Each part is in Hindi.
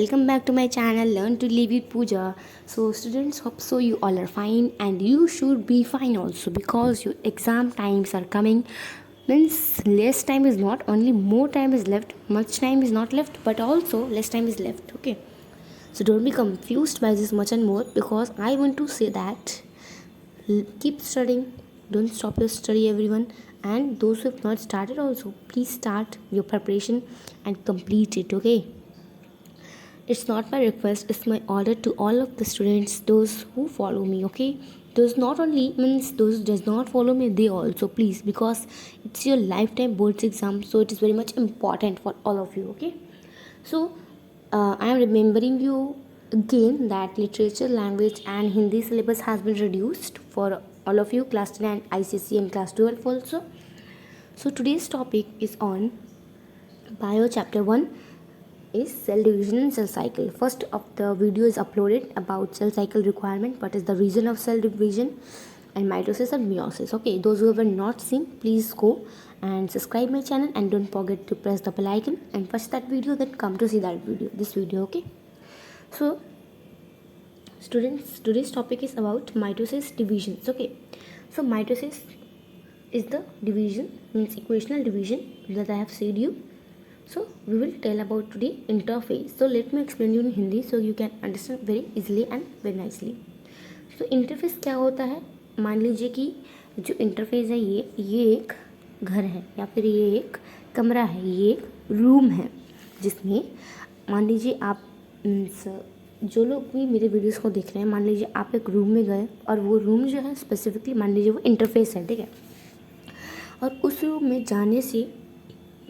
welcome back to my channel Learn to Live with Pooja. So students, hope so you all are fine and you should be fine also because your exam times are coming. Means less time is not only more time is left, much time is not left, but also less time is left. Okay, so don't be confused by this much and more because I want to say that keep studying, don't stop your study everyone, and those who have not started also please start your preparation and complete it. Okay, it's not my request, it's my order to all of the students, those who follow me. Okay, those not only means those does not follow me, they also please, because it's your lifetime boards exam, so it is very much important for all of you. Okay, so I am remembering you again that literature, language and Hindi syllabus has been reduced for all of you class 10 and ICC and class 12 also. So today's topic is on bio chapter 1 is cell division and cell cycle. First of the video is uploaded about cell cycle requirement, what is the reason of cell division and mitosis and meiosis. Okay, those who have not seen, please go and subscribe my channel and don't forget to press the bell icon and watch that video, then come to see that video, this video. Okay, so students, today's topic is about mitosis divisions. Okay, so mitosis is the division, means equational division that I have said you. So we will tell about today interphase. So let me explain you in Hindi so you can understand very easily and very nicely. So interface क्या होता है, मान लीजिए कि जो इंटरफेस है ये एक घर है या फिर ये एक कमरा है, ये एक रूम है जिसमें मान लीजिए आप जो लोग भी मेरे वीडियोस को देख रहे हैं, मान लीजिए आप एक रूम में गए और वो रूम जो है स्पेसिफिकली मान लीजिए वो इंटरफेस है, ठीक है। और उस रूम में जाने से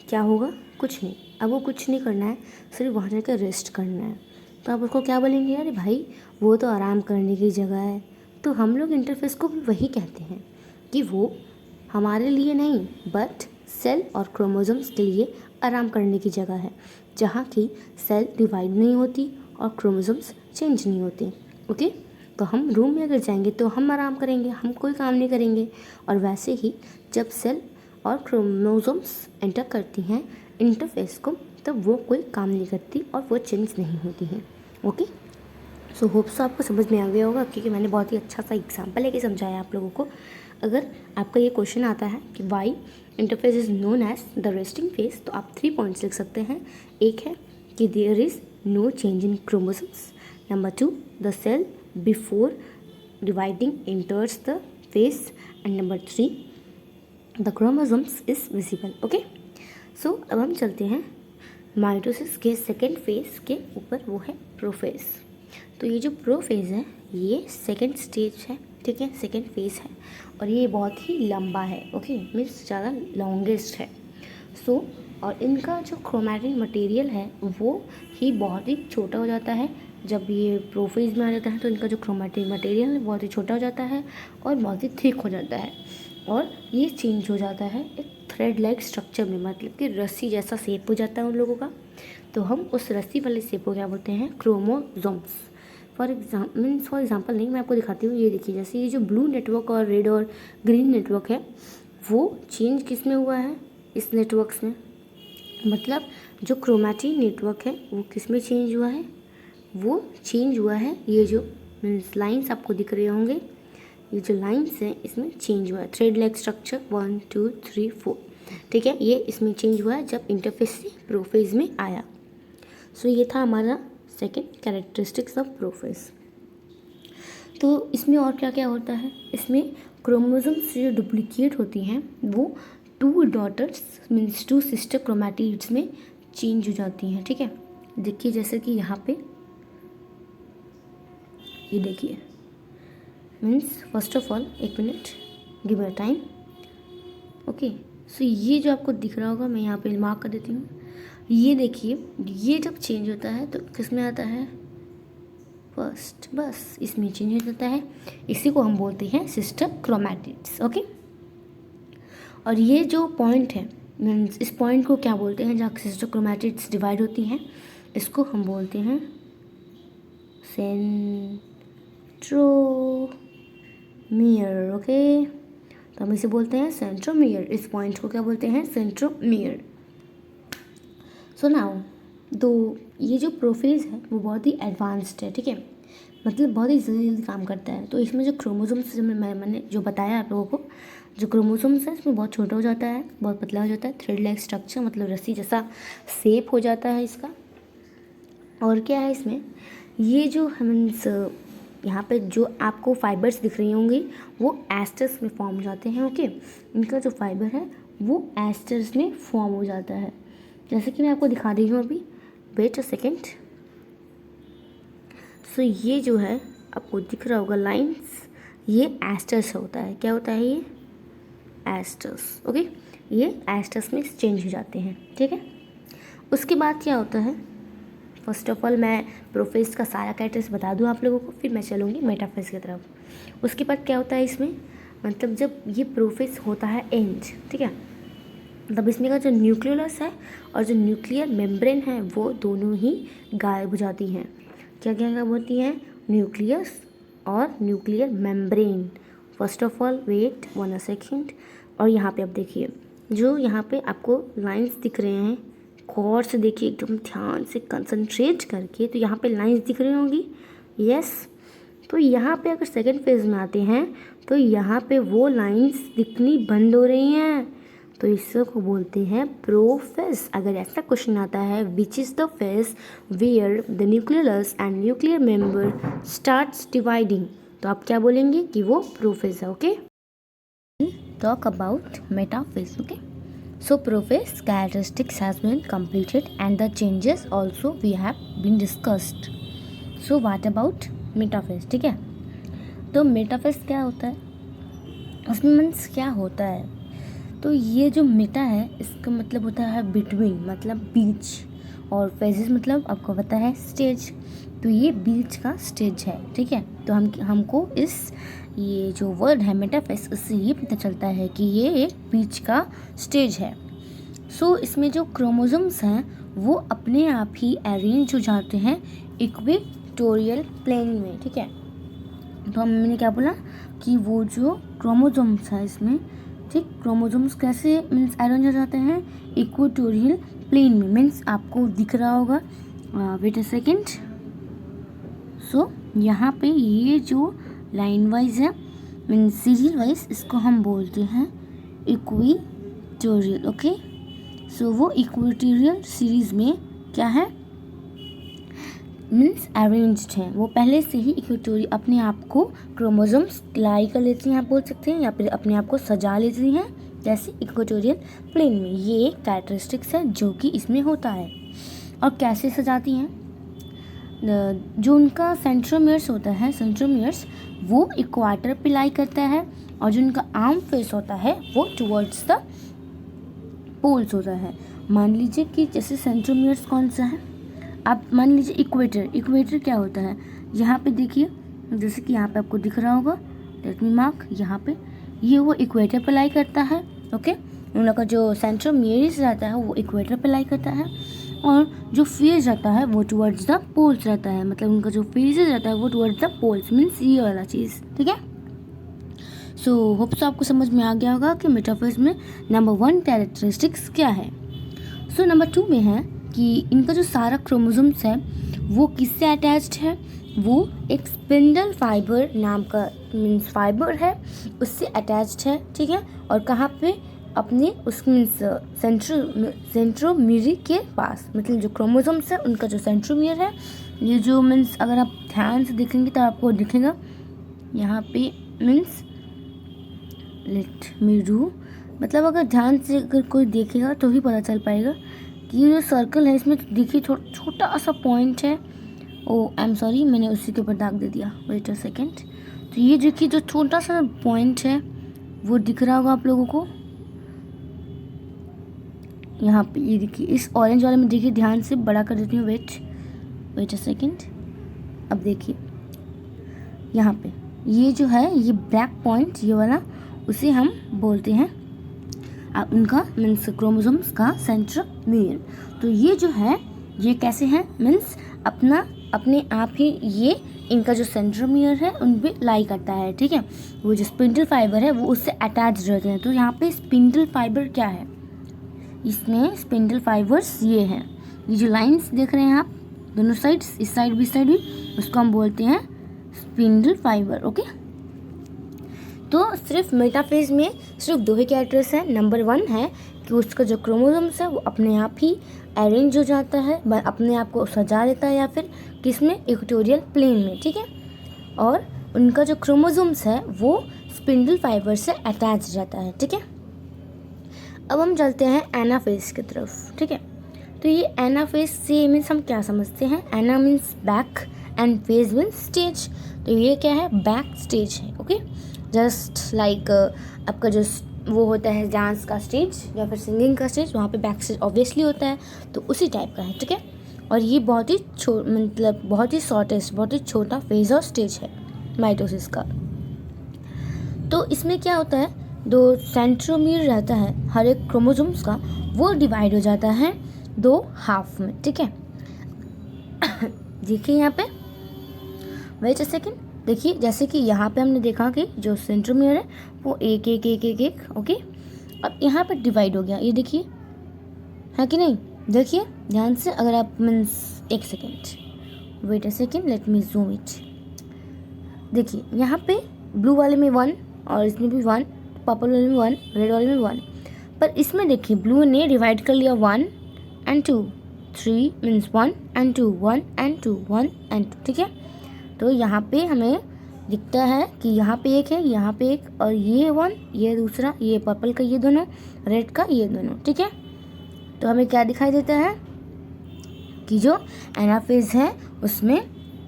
क्या होगा, कुछ नहीं। अब वो कुछ नहीं करना है, सिर्फ वहाँ जाकर रेस्ट करना है। तो आप उसको क्या बोलेंगे, अरे भाई वो तो आराम करने की जगह है। तो हम लोग इंटरफेस को भी वही कहते हैं कि वो हमारे लिए नहीं बट सेल और क्रोमोसोम्स के लिए आराम करने की जगह है, जहाँ की सेल डिवाइड नहीं होती और क्रोमोसोम्स चेंज नहीं होते। ओके, तो हम रूम में अगर जाएंगे तो हम आराम करेंगे, हम कोई काम नहीं करेंगे। और वैसे ही जब सेल और क्रोमोसोम्स एंटर करती हैं इंटरफेस को, तब वो कोई काम नहीं करती और वो चेंज नहीं होती हैं। ओके, सो होप्स आपको समझ में आ गया होगा क्योंकि मैंने बहुत ही अच्छा सा एग्जांपल लेके समझाया आप लोगों को। अगर आपका ये क्वेश्चन आता है कि why interphase is known as the resting phase, तो आप 3 पॉइंट्स लिख सकते हैं। एक है कि there is no change in chromosomes, number 2 the cell before dividing enters the phase, and number 3 the chromosomes is visible. Okay, so अब हम चलते हैं माइटोसिस के सेकेंड फेज के ऊपर, वो है प्रोफेज। तो ये जो प्रोफेज है ये सेकेंड स्टेज है, ठीक है, सेकेंड फेज है और ये बहुत ही लंबा है। ओके, मीन्स ज़्यादा लॉन्गेस्ट है। सो और इनका जो क्रोमैटिन मटेरियल है वो ही बहुत ही छोटा हो जाता है। जब ये प्रोफेज में आ जाता है तो इनका जो क्रोमैटिन मटेरियल है बहुत ही छोटा हो जाता है और बहुत ही थिक हो जाता है और ये चेंज हो जाता है एक थ्रेड लाइक स्ट्रक्चर में, मतलब कि रस्सी जैसा शेप हो जाता है उन लोगों का। तो हम उस रस्सी वाले शेप को क्या बोलते हैं, क्रोमोसोम्स। फॉर एग्जाम्पल नहीं, मैं आपको दिखाती हूँ। ये देखिए, जैसे ये जो ब्लू नेटवर्क और रेड और ग्रीन नेटवर्क है वो चेंज किस में हुआ है, इस नेटवर्क्स में। मतलब जो क्रोमैटिन नेटवर्क है वो किस में चेंज हुआ है, वो चेंज हुआ है ये जो मीन्स लाइन्स आपको दिख रहे होंगे, ये जो लाइन्स हैं इसमें चेंज हुआ है। थ्रेड लाइक स्ट्रक्चर 1 2 3 4, ठीक है, ये इसमें चेंज हुआ है जब इंटरफेस से प्रोफेज में आया। सो ये था हमारा सेकेंड कैरेक्टरिस्टिक्स ऑफ प्रोफेज। तो इसमें और क्या क्या होता है, इसमें क्रोमोसोम्स जो डुप्लीकेट होती हैं वो 2 डॉटर्स मीन्स 2 सिस्टर क्रोमैटिड्स में चेंज हो जाती हैं, ठीक है। देखिए जैसे कि यहाँ पे ये देखिए, मीन्स फर्स्ट ऑफ ऑल एक minute, give a time. Okay, so ये जो आपको दिख रहा होगा मैं यहाँ पे मार्क कर देती हूँ। ये देखिए, ये जब चेंज होता है तो किस में आता है, फर्स्ट, बस इसमें चेंज हो जाता है। इसी को हम बोलते हैं सिस्टर क्रोमैटिड्स। ओके, और ये जो पॉइंट है मीन्स इस पॉइंट को क्या बोलते हैं, जहाँ सिस्टर क्रोमैटिड्स डिवाइड होती हैं, इसको हम बोलते हैं सेंट्रोमियर। ओके, तो हम इसे बोलते हैं सेंट्रोमियर। इस पॉइंट को क्या बोलते हैं, सेंट्रोमियर। सो नाउ दो ये जो प्रोफेज है वो बहुत ही एडवांस्ड है, ठीक है, मतलब बहुत ही जल्दी जल्दी काम करता है। तो इसमें जो क्रोमोसोम्स जो मैंने जो बताया आप लोगों को, जो क्रोमोसोम्स है इसमें बहुत छोटा हो जाता है, बहुत पतला हो जाता है, थ्रेड लाइक स्ट्रक्चर मतलब रस्सी जैसा शेप हो जाता है इसका। और क्या है इसमें, ये जो मीन्स यहाँ पे जो आपको फाइबर्स दिख रही होंगी वो एस्टर्स में फॉर्म हो जाते हैं। ओके, इनका जो फाइबर है वो एस्टर्स में फॉर्म हो जाता है, जैसे कि मैं आपको दिखा रही हूँ अभी। Wait a second. सो ये जो है आपको दिख रहा होगा लाइंस, ये एस्टर्स होता है। क्या होता है ये? एस्टर्स। ओके, ये एस्टर्स में चेंज हो जाते हैं, ठीक है। उसके बाद क्या होता है, फर्स्ट ऑफ ऑल मैं प्रोफेज का सारा कैरेक्टर्स बता दूँ आप लोगों को, फिर मैं चलूँगी मेटाफेज की तरफ। उसके बाद क्या होता है इसमें, मतलब जब ये प्रोफेज होता है एंड, ठीक है, मतलब इसमें का जो न्यूक्लियोलस है और जो न्यूक्लियर मेम्ब्रेन है वो दोनों ही गायब हो जाती हैं। क्या क्या गायब होती हैं? न्यूक्लियस और nuclear membrane. First of all wait 1 second. और यहाँ पे आप देखिए, जो यहाँ पे आपको लाइंस दिख रहे हैं, गौर से देखिए एकदम ध्यान से कंसंट्रेट करके, तो यहाँ पे लाइंस दिख रही होंगी। यस, तो यहाँ पे अगर सेकेंड फेज में आते हैं तो यहाँ पे वो लाइंस दिखनी बंद हो रही हैं, तो इसको बोलते हैं प्रोफेज। अगर ऐसा क्वेश्चन आता है which is the phase where the nucleus and nuclear membrane starts dividing, तो आप क्या बोलेंगे कि वो प्रोफेज है। Okay, talk about metaphase. Okay, so prophase characteristics has been completed and the changes also we have been discussed. So what about metaphase? ठीक है, तो मेटाफेज क्या होता है, उसमें मीन्स क्या होता है, तो ये जो मेटा है इसका मतलब होता है बिटवीन, मतलब बीच, और फेजेस मतलब आपको पता है स्टेज, तो ये बीच का स्टेज है, ठीक है। तो हमको इस ये जो वर्ड है मेटाफेज, उससे ये पता चलता है कि ये एक बीच का स्टेज है। सो इसमें जो क्रोमोसोम्स हैं वो अपने आप ही अरेंज हो जाते हैं इक्वेटोरियल प्लेन में, ठीक है। तो हमने क्या बोला कि वो जो क्रोमोसोम्स है इसमें, ठीक, क्रोमोसोम्स कैसे मीन्स अरेंज हो जाते हैं इक्वेटोरियल प्लेन में, मीन्स आपको दिख रहा होगा। Wait a second. सो यहाँ पे ये जो लाइन वाइज है मीन्स सीरियल वाइज, इसको हम बोलते हैं इक्वेटोरियल। ओके, सो वो इक्वेटोरियल सीरीज में क्या है मीन्स अरेंज्ड हैं, वो पहले से ही इक्वेटोरियल अपने आप को क्रोमोसोम्स लाई कर लेती हैं, आप बोल सकते हैं, या फिर अपने आप को सजा लेती हैं जैसे इक्वेटोरियल प्लेन में। ये एक कैरेक्टरिस्टिक्स है जो कि इसमें होता है। और कैसे सजाती हैं, जो उनका सेंट्रोमियर्स होता है, सेंट्रोमियर्स वो इक्वाटर पे लाई करता है, और जो उनका आर्म फेस होता है वो टुवर्ड्स द पोल्स होता है। मान लीजिए कि जैसे सेंट्रोमियर्स कौन सा है, आप मान लीजिए इक्वेटर। इक्वेटर क्या होता है, यहाँ पे देखिए, जैसे कि यहाँ पे आपको दिख रहा होगा, लेट मी मार्क, यहाँ पे ये वो इक्वेटर पे लाई करता है। ओके, उन लोग का जो सेंट्रोमियर्स रहता है वो इक्वेटर पे लाई करता है, और जो फेज रहता है वो टुवर्ड्स द पोल्स रहता है, मतलब उनका जो फेजेस रहता है वो टुवर्ड्स द पोल्स, मीन्स ये वाला चीज़, ठीक है। सो होप सो आपको समझ में आ गया होगा कि मेटाफेज में नंबर 1 कैरेक्टरिस्टिक्स क्या है। सो नंबर 2 में है कि इनका जो सारा क्रोमोसोम्स है वो किससे अटैच्ड है, वो एक स्पिंडल फाइबर नाम का मीन्स फाइबर है उससे अटैच्ड है, ठीक है। और कहाँ पे, अपने उस मीन्स सेंट्रोमियर के पास, मतलब जो क्रोमोसोम्स है उनका जो सेंट्रोमियर है, ये जो मीन्स अगर आप ध्यान से देखेंगे तो आपको दिखेगा यहाँ पे मीन्स लेट मी डू, मतलब अगर ध्यान से अगर कोई देखेगा तो ही पता चल पाएगा कि ये जो सर्कल है इसमें तो देखिए छोटा सा पॉइंट है। ओ आई एम सॉरी, मैंने उसी के ऊपर दाग दे दिया, वेट अ सेकेंड। तो ये देखिए जो छोटा सा पॉइंट है वो दिख रहा होगा आप लोगों को यहाँ पे, ये देखिए इस ऑरेंज वाले में देखिए, ध्यान से बड़ा कर देती हूँ, वेट अ सेकेंड। अब देखिए यहाँ पे ये जो है ये ब्लैक पॉइंट ये वाला, उसे हम बोलते हैं उनका मीन्स क्रोमोसोम्स का सेंट्रोमियर। तो ये जो है ये कैसे हैं मीन्स अपने आप ही ये इनका जो सेंट्रोमियर है उन पे लाई करता है, ठीक है। वो जो स्पिंडल फाइबर है वो उससे अटैच रहते हैं। तो यहाँ पे स्पिंडल फाइबर क्या है, इसमें स्पिंडल फाइबर्स ये हैं, ये जो लाइंस देख रहे हैं आप, दोनों साइड्स, इस साइड भी इस साइड भी, उसको हम बोलते हैं स्पिंडल फाइबर। ओके, तो सिर्फ मेटाफेज में सिर्फ दो ही कैरेक्टर्स हैं। नंबर 1 है कि उसका जो क्रोमोसोम्स है वो अपने आप ही अरेंज हो जाता है, अपने आप को सजा लेता है, या फिर किसमें, इक्वेटोरियल प्लेन में, ठीक है। और उनका जो क्रोमोसोम्स है वो स्पिंडल फाइबर से अटैच रहता है, ठीक है। अब हम चलते हैं एनाफेज की तरफ, ठीक है। तो ये एनाफेज से मीन्स हम क्या समझते हैं, ana means back end phase means stage. तो ये क्या है, बैक स्टेज है। ओके, जस्ट लाइक आपका जो वो होता है डांस का स्टेज या फिर सिंगिंग का स्टेज, वहाँ पे बैक स्टेज ऑब्वियसली होता है, तो उसी टाइप का है, ठीक है। और ये बहुत ही मतलब बहुत ही शॉर्टेस्ट, बहुत ही छोटा फेज और स्टेज है माइटोसिस का। तो इसमें क्या होता है, दो सेंट्रोमियर रहता है हर एक क्रोमोसोम्स का, वो डिवाइड हो जाता है 2 हाफ में, ठीक है। देखिए यहाँ पे, वेट अ सेकेंड, देखिए जैसे कि यहाँ पे हमने देखा कि जो सेंट्रोमियर है वो एक एक एक एक एक, ओके। अब यहाँ पे डिवाइड हो गया, ये देखिए है कि नहीं, देखिए ध्यान से, अगर आप मीन्स एक second, wait a second, let me zoom it. देखिए यहाँ पे ब्लू वाले में 1 और इसमें भी 1, पर्पल वाले में 1, रेड वाले में 1, पर इसमें देखिए ब्लू ने डिवाइड कर लिया 1 and 2, 3 means 1 and 2, 1 and 2, 1 and 2, ठीक है। तो यहाँ पे हमें दिखता है कि यहाँ पे एक है, यहाँ पे एक, और ये 1, ये दूसरा, ये पर्पल का ये दोनों, रेड का ये दोनों, ठीक है। तो हमें क्या दिखाई देता है कि जो एनाफेज है उसमें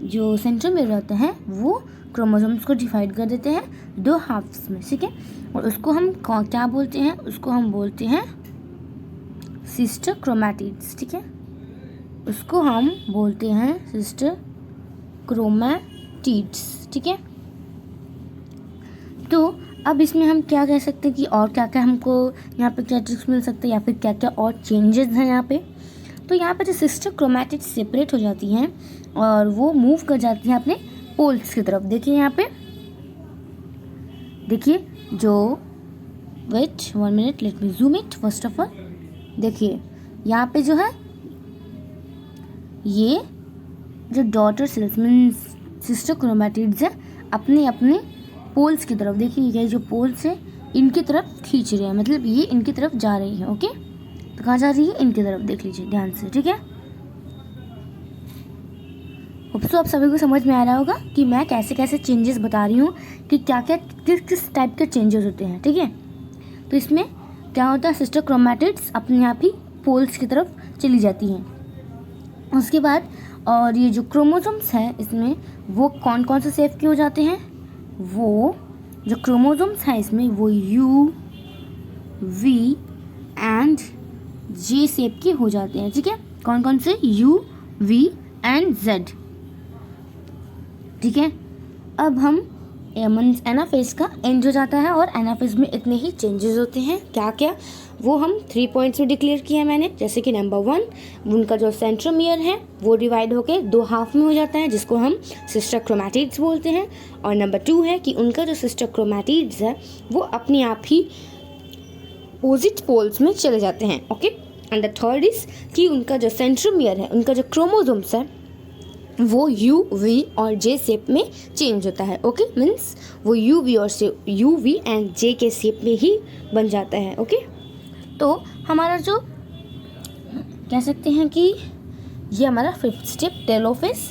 जो सेंट्रोमियर रहता है वो क्रोमोसोम्स को डिवाइड कर देते हैं 2 हाफ्स में, ठीक है। और उसको हम क्या बोलते हैं, उसको हम बोलते हैं सिस्टर क्रोमैटिड्स, ठीक है। उसको हम बोलते हैं सिस्टर क्रोमैटिड्स, ठीक है। तो अब इसमें हम क्या कह सकते हैं कि और क्या क्या हमको यहाँ पे क्या ट्रिक्स मिल सकते हैं, या फिर क्या क्या और चेंजेस हैं यहाँ पे। तो यहाँ पे जो सिस्टर क्रोमैटिड्स सेपरेट हो जाती हैं और वो मूव कर जाती हैं अपने पोल्स की तरफ। देखिए यहाँ पे, देखिए जो, wait 1 minute, let me zoom it first of all. देखिए यहाँ पे जो है ये जो daughter cells means sister chromatids है अपने अपने पोल्स की तरफ, देखिए ये जो पोल्स है इनकी तरफ खींच रहे हैं, मतलब ये इनकी तरफ जा रही है। ओके, तो कहाँ जा रही है, इनकी तरफ, देख लीजिए ध्यान से, ठीक है। तो आप सभी को समझ में आ रहा होगा कि मैं कैसे कैसे चेंजेस बता रही हूँ कि क्या क्या किस टाइप के चेंजेस होते हैं, ठीक है। तो इसमें क्या होता है, सिस्टर क्रोमैटिड्स अपने आप ही पोल्स की तरफ चली जाती हैं। उसके बाद और ये जो क्रोमोसोम्स हैं इसमें वो कौन कौन से शेप के हो जाते हैं, वो जो क्रोमोसोम्स हैं इसमें वो U, V and J shape के हो जाते हैं, ठीक है। कौन कौन से, U, V एंड Z, ठीक है। अब हम एनाफेज का एंड हो जाता है और एनाफेज में इतने ही चेंजेस होते हैं, क्या क्या वो हम 3 पॉइंट्स में डिक्लेयर किया है मैंने। जैसे कि नंबर 1, उनका जो सेंट्रोमियर है वो डिवाइड होके 2 हाफ में हो जाता है जिसको हम सिस्टर क्रोमैटिड्स बोलते हैं। और नंबर 2 है कि उनका जो सिस्टर क्रोमैटिड्स है वो अपने आप ही अपोजिट पोल्स में चले जाते हैं। Okay, and the third is कि उनका जो सेंट्रोमियर है, उनका जो क्रोमोसोम्स है वो U, V और J शेप में चेंज होता है। ओके, मीन्स वो U, V और U, V एंड J के शेप में ही बन जाता है। ओके, तो हमारा जो कह सकते हैं कि ये हमारा 5th स्टेप टेलोफेज।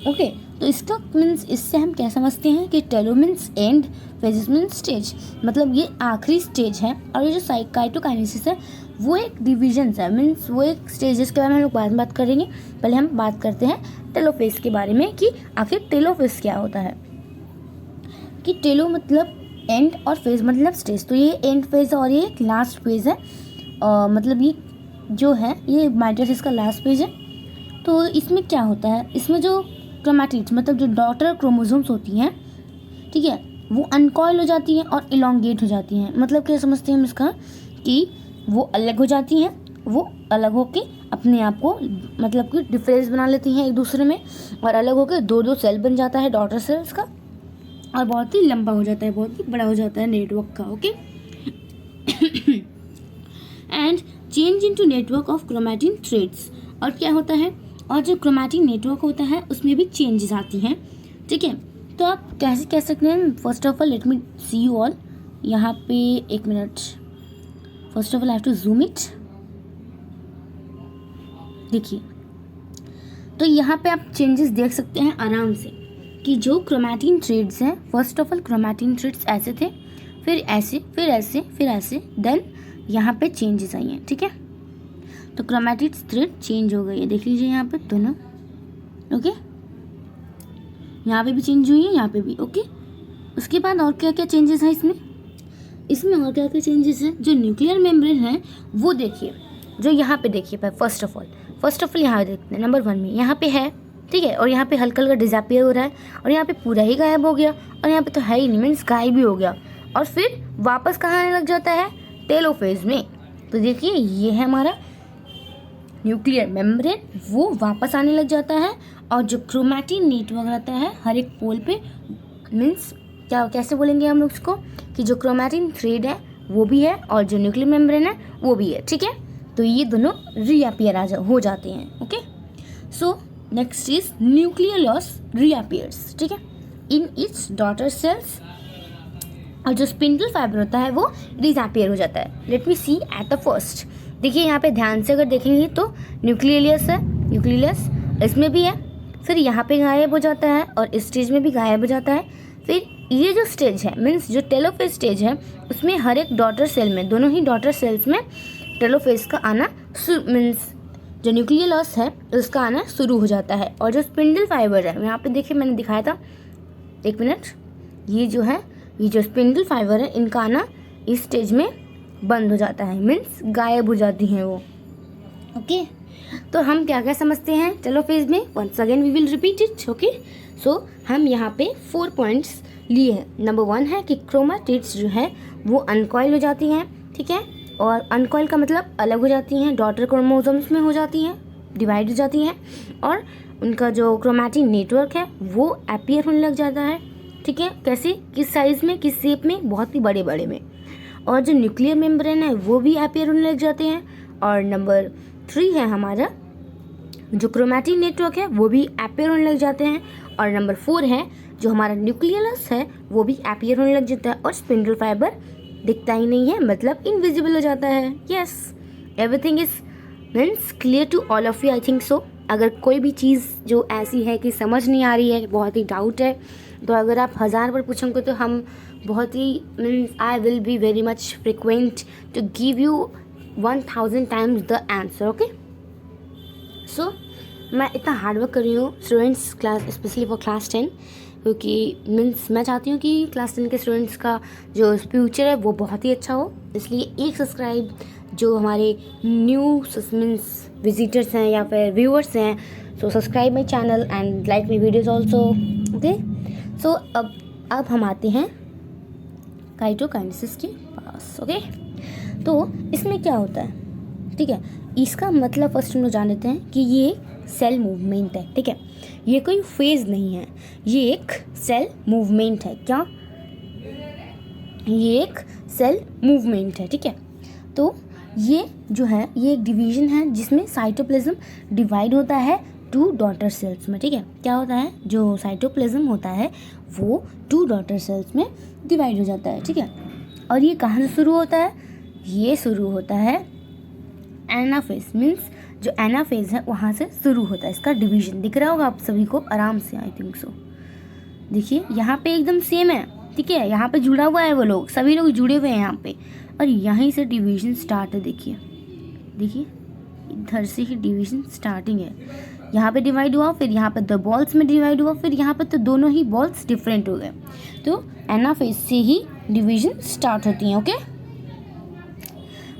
ओके, तो इसका मीन्स इससे हम क्या समझते हैं कि telo means end, phase means stage, मतलब ये आखिरी स्टेज है। और ये जो साइटोकाइनेसिस है वो एक डिविजन है, मीन्स वो एक स्टेजेस के बारे में हम लोग बाद में बात करेंगे। पहले हम बात करते हैं टेलोफेज के बारे में कि आखिर टेलोफेज क्या होता है। कि टेलो मतलब एंड और फेज मतलब स्टेज, तो ये एंड फेज और ये एक लास्ट फेज है। मतलब ये जो है ये माइटोसिस का लास्ट फेज है। तो इसमें क्या होता है, इसमें जो क्रोमैटिड्स मतलब जो डॉटर क्रोमोसोम्स होती हैं, ठीक है, वो अनकॉइल हो जाती हैं और इलोंगेट हो जाती हैं। मतलब क्या समझते हैं हम इसका, कि वो अलग हो जाती हैं, वो अलग होके अपने आप को मतलब कि डिफरेंस बना लेती हैं एक दूसरे में, और अलग होकर 2-2 सेल बन जाता है डॉटर सेल्स का, और बहुत ही लंबा हो जाता है, बहुत ही बड़ा हो जाता है नेटवर्क का। Okay, and change into network of chromatin threads. और क्या होता है और जो क्रोमैटिन नेटवर्क होता है उसमें भी चेंजेस आती हैं, ठीक है। तो आप कैसे कह सकते हैं, first of all let me see you all. यहाँ पे एक minute, first of all I have to zoom it. देखिए, तो यहाँ पे आप चेंजेस देख सकते हैं आराम से कि जो क्रोमैटिन थ्रेड्स हैं, first of all chromatin threads ऐसे थे, फिर ऐसे, फिर ऐसे, फिर ऐसे, देन यहाँ पे चेंजेस आई हैं, ठीक है। तो क्रोमैटिन थ्रेड चेंज हो गई है, देख लीजिए यहाँ पे दोनों, ओके। यहाँ पे भी चेंज हुई है, यहाँ पे भी, ओके। उसके बाद और क्या क्या चेंजेस हैं इसमें और क्या क्या चेंजेस हैं, जो न्यूक्लियर मेम्ब्रेन है वो देखिए, जो यहाँ पे देखिए, फर्स्ट ऑफ ऑल यहाँ देखते हैं नंबर 1 में, यहाँ पे है, ठीक है, और यहाँ पे हल्का हल्का डिसअपियर हो रहा है, और यहाँ पे पूरा ही गायब हो गया, और यहाँ पे तो है ही नहीं, मीन्स गायब ही हो गया, और फिर वापस कहाँ आने लग जाता है, टेलोफेज में। तो देखिए ये है हमारा न्यूक्लियर मेम्ब्रेन, वो वापस आने लग जाता है, और जो क्रोमैटिन नेटवर्क रहता है हर एक पोल पे, मीन्स क्या कैसे बोलेंगे हम लोग उसको, कि जो क्रोमैटिन थ्रेड है वो भी है और जो न्यूक्लियर मेम्ब्रेन है वो भी है, ठीक है। तो ये दोनों रीअपियर हो जाते हैं, okay. So next is nuclear loss reappears, ठीक है, इन इट्स डॉटर सेल्स, और जो स्पिंडल फाइबर होता है वो डिसअपियर हो जाता है। Let me see at the first. देखिए यहाँ पे ध्यान से अगर देखेंगे तो न्यूक्लियस है, न्यूक्लियस इसमें भी है, फिर यहाँ पे गायब हो जाता है और इस स्टेज में भी गायब हो जाता है। फिर ये जो स्टेज है, मीन्स जो टेलोफेज स्टेज है, उसमें हर एक डॉटर सेल में, दोनों ही डॉटर सेल्स में टेलोफेज का आना मीन्स जो न्यूक्लियर लॉस है उसका आना शुरू हो जाता है। और जो स्पिंडल फाइबर है, यहाँ पे देखिए मैंने दिखाया था, एक मिनट, ये जो है, ये जो स्पिंडल फाइबर है, इनका आना इस स्टेज में बंद हो जाता है, मीन्स गायब हो जाती हैं वो, ओके। तो हम क्या क्या समझते हैं टेलोफेज में, once again we will repeat it, okay. So हम यहाँ पे 4 पॉइंट्स लिए हैं। नंबर 1 है कि क्रोमैटिड्स जो है वो अनकॉइल हो जाती हैं, ठीक है, और अनकॉइल का मतलब अलग हो जाती हैं, डॉटर क्रोमोसोम्स में हो जाती हैं, डिवाइड हो जाती हैं, और उनका जो क्रोमैटिन नेटवर्क है वो अपीयर होने लग जाता है, ठीक है। कैसे, किस साइज़ में, किस शेप में, बहुत ही बड़े बड़े में। और जो न्यूक्लियर मेम्ब्रेन है वो भी अपीयर होने लग जाते हैं। और नंबर 3 है हमारा जो क्रोमैटिन नेटवर्क है वो भी अपीयर होने लग जाते हैं। और नंबर 4 है जो हमारा न्यूक्लियस है वो भी अपीयर होने लग जाता है, और स्पिंडल फाइबर दिखता ही नहीं है, मतलब इनविजिबल हो जाता है। Yes, everything is means clear to all of you, I think so. अगर कोई भी चीज़ जो ऐसी है कि समझ नहीं आ रही है, बहुत ही डाउट है, तो अगर आप 1000 बार पूछोगे तो हम बहुत ही means I will be very much frequent to give you 1000 times the answer, okay. So मैं इतना हार्डवर्क कर रही हूँ students class, specially for class 10, क्योंकि मीन्स मैं चाहती हूँ कि क्लास 10 के स्टूडेंट्स का जो फ्यूचर है वो बहुत ही अच्छा हो। इसलिए एक सब्सक्राइब जो हमारे न्यू मीन्स विजिटर्स हैं या फिर व्यूअर्स हैं, so subscribe my channel and like my videos also, okay. So अब हम आते हैं काइटोकाइनेसिस के पास, ओके। तो इसमें क्या होता है, ठीक है, इसका मतलब फर्स्ट हम लोग जान लेते हैं कि ये सेल मूवमेंट है, ठीक है, ये कोई फेज नहीं है, ये एक सेल मूवमेंट है। क्या, ये एक सेल मूवमेंट है, ठीक है। तो ये जो है ये एक डिवीजन है जिसमें साइटोप्लाज्म डिवाइड होता है 2 डॉटर सेल्स में, ठीक है। क्या होता है, जो साइटोप्लाज्म होता है वो 2 डॉटर सेल्स में डिवाइड हो जाता है, ठीक है। और ये कहाँ से शुरू होता है, ये शुरू होता है एनाफेज, मीन्स जो एनाफेज है वहाँ से शुरू होता है इसका डिवीजन। दिख रहा होगा आप सभी को आराम से, आई थिंक सो। देखिए यहाँ पे एकदम सेम है, ठीक है, यहाँ पे जुड़ा हुआ है, वो लोग सभी लोग जुड़े हुए हैं यहाँ पे, और यहीं से डिवीजन स्टार्ट है। देखिए देखिए इधर से ही डिवीजन स्टार्टिंग है, यहाँ पे डिवाइड हुआ, फिर यहाँ पे 2 बॉल्स में डिवाइड हुआ, फिर यहाँ पे तो दोनों ही बॉल्स डिफरेंट हो गए। तो एनाफेज से ही डिवीजन स्टार्ट होती हैं, ओके।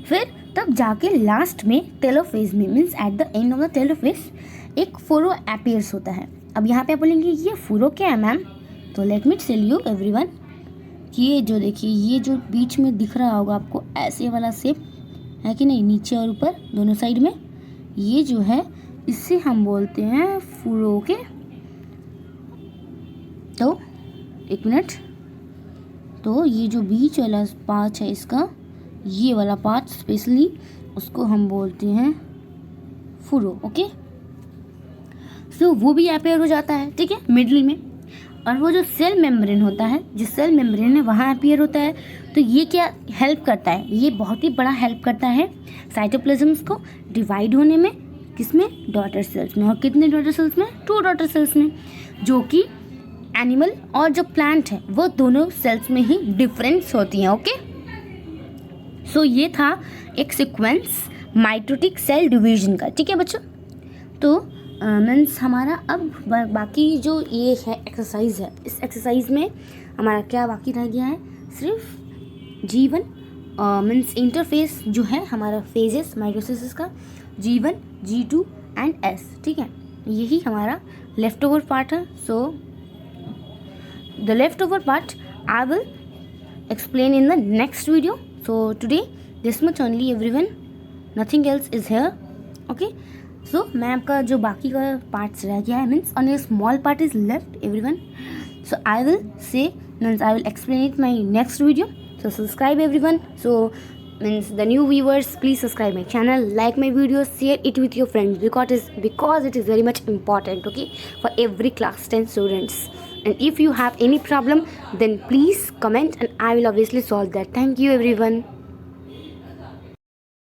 फिर तब जाके लास्ट में टेलोफेज में, means at the end of the telophase एक फुरो अपीयर्स होता है। अब यहाँ पे आप बोलेंगे ये फुरो क्या है मैम, तो let me tell you everyone, ये जो देखिए ये जो बीच में दिख रहा होगा आपको ऐसे वाला शेप है कि नहीं, नीचे और ऊपर दोनों साइड में, ये जो है इससे हम बोलते हैं फुरो के। तो एक मिनट, तो ये जो बीच वाला पार्ट है इसका, ये वाला पार्ट स्पेशली उसको हम बोलते हैं फुरो, ओके। सो वो भी अपेयर हो जाता है, ठीक है, मिडल में। और वो जो सेल मेम्ब्रेन होता है, जिस सेल मेम्ब्रेन है वहाँ अपियर होता है। तो ये क्या हेल्प करता है, ये बहुत ही बड़ा हेल्प करता है साइटोप्लाज्म्स को डिवाइड होने में, किसमें, डॉटर सेल्स में। और कितने डॉटर सेल्स में, 2 डॉटर सेल्स में, जो कि एनिमल और जो प्लांट है वो दोनों सेल्स में ही डिफरेंस होती हैं। ओके, सो ये था एक सीक्वेंस माइटोटिक सेल डिवीजन का, ठीक है बच्चों। तो मीन्स हमारा अब बाकी जो ये है एक्सरसाइज है, इस एक्सरसाइज में हमारा क्या बाकी रह गया है, सिर्फ G1 मीन्स इंटरफेस जो है हमारा फेजेस माइटोसिस का, G1, G2 एंड S, ठीक है, यही हमारा लेफ्ट ओवर पार्ट है। So the left over part I will explain in the next video. So today this much only everyone, nothing else is here. Okay, so मैं आपका जो बाकी का पार्ट्स रह गया है, means only a small part is left everyone. So I will say, means I will explain it my next video. So subscribe everyone. So means the new viewers, please subscribe my channel, like my videos, share it with your friends, because it is very much important, okay, for every class 10 students. And if you have any problem, then please comment and I will obviously solve that. Thank you everyone.